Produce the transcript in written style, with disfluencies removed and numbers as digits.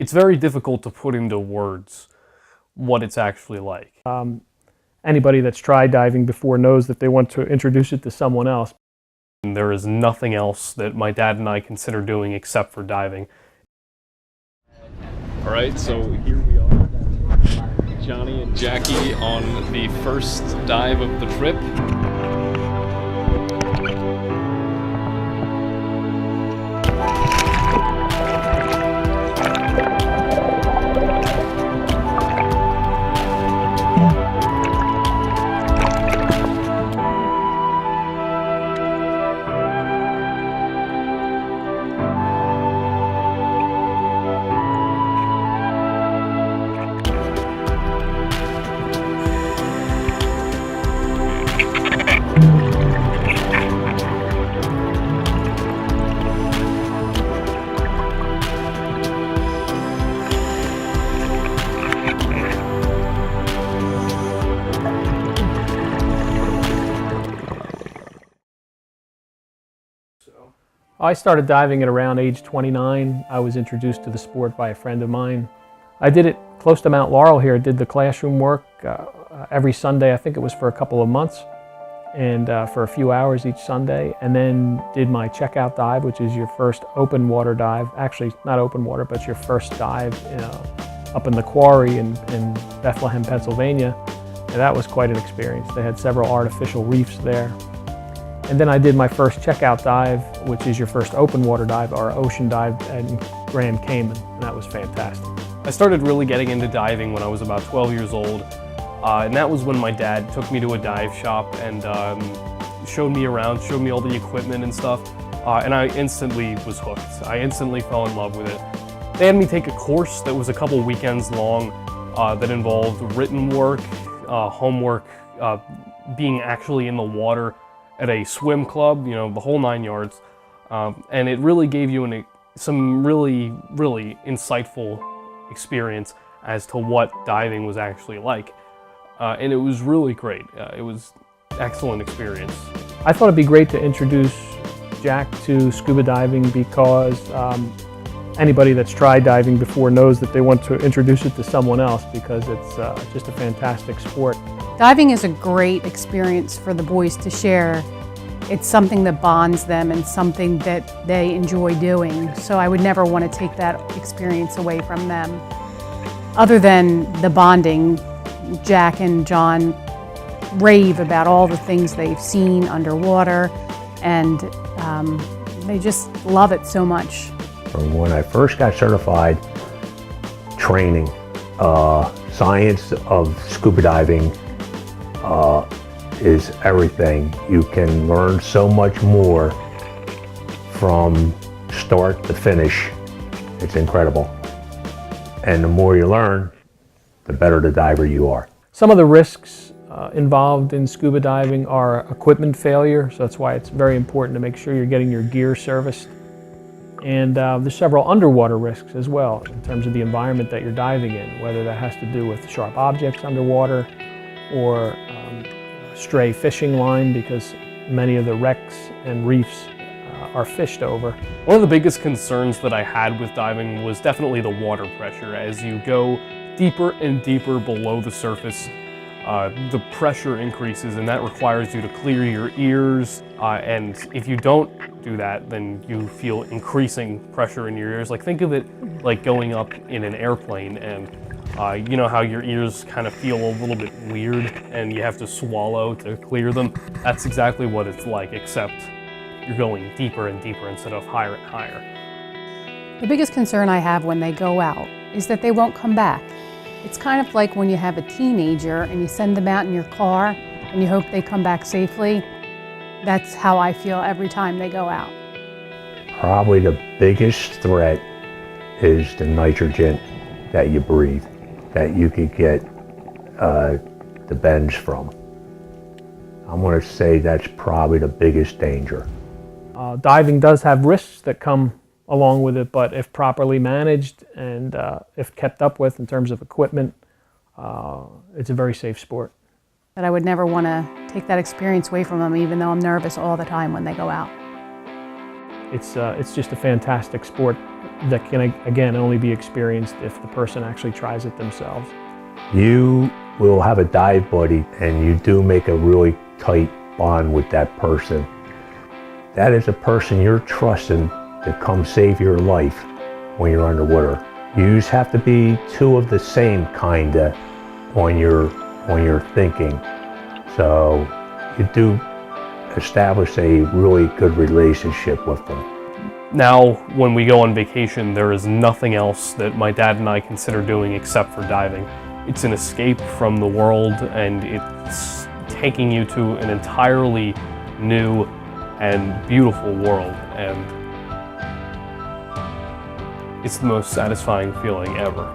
It's very difficult to put into words what it's actually like. Anybody that's tried diving before knows that they want to introduce it to someone else. And there is nothing else that my dad and I consider doing except for diving. All right, so here we are, Johnny and Jackie on the first dive of the trip. I started diving at around age 29. I was introduced to the sport by a friend of mine. I did it close to Mount Laurel here. I did the classroom work every Sunday. I think it was for a couple of months and for a few hours each Sunday, and then did my checkout dive, which is your first open water dive. Actually, not open water, but your first dive up in the quarry in Bethlehem, Pennsylvania. And that was quite an experience. They had several artificial reefs there. And then I did my first checkout dive, which is your first open water dive, or ocean dive in Grand Cayman, and that was fantastic. I started really getting into diving when I was about 12 years old, and that was when my dad took me to a dive shop and showed me around, showed me all the equipment and stuff, and I instantly was hooked. I instantly fell in love with it. They had me take a course that was a couple weekends long that involved written work, homework, being actually in the water at a swim club, you know, the whole 9 yards. And it really gave you some really insightful experience as to what diving was actually like. And it was really great. It was an excellent experience. I thought it'd be great to introduce Jack to scuba diving because anybody that's tried diving before knows that they want to introduce it to someone else because it's just a fantastic sport. Diving is a great experience for the boys to share. It's something that bonds them and something that they enjoy doing. So I would never want to take that experience away from them. Other than the bonding, Jack and John rave about all the things they've seen underwater, and they just love it so much. When I first got certified, training, science of scuba diving is everything. You can learn so much more from start to finish. It's incredible. And the more you learn, the better the diver you are. Some of the risks involved in scuba diving are equipment failure, so that's why it's very important to make sure you're getting your gear serviced. And there's several underwater risks as well in terms of the environment that you're diving in, whether that has to do with sharp objects underwater or stray fishing line, because many of the wrecks and reefs are fished over. One of the biggest concerns that I had with diving was definitely the water pressure. As you go deeper and deeper below the surface, the pressure increases, and that requires you to clear your ears, and if you don't do that, then you feel increasing pressure in your ears. Like, think of it like going up in an airplane, and you know how your ears kind of feel a little bit weird and you have to swallow to clear them? That's exactly what it's like, except you're going deeper and deeper instead of higher and higher. The biggest concern I have when they go out is that they won't come back. It's kind of like when you have a teenager and you send them out in your car and you hope they come back safely. That's how I feel every time they go out. Probably the biggest threat is the nitrogen that you breathe, that you could get the bends from. I'm going to say that's probably the biggest danger. Diving does have risks that come along with it, but if properly managed and if kept up with in terms of equipment, it's a very safe sport. That I would never want to take that experience away from them, even though I'm nervous all the time when they go out. It's just a fantastic sport that can, again, only be experienced if the person actually tries it themselves. You will have a dive buddy and you do make a really tight bond with that person. That is a person you're trusting to come save your life when you're underwater. You just have to be two of the same kind of when you're thinking. So you do establish a really good relationship with them. Now, when we go on vacation, there is nothing else that my dad and I consider doing except for diving. It's an escape from the world, and it's taking you to an entirely new and beautiful world, and it's the most satisfying feeling ever.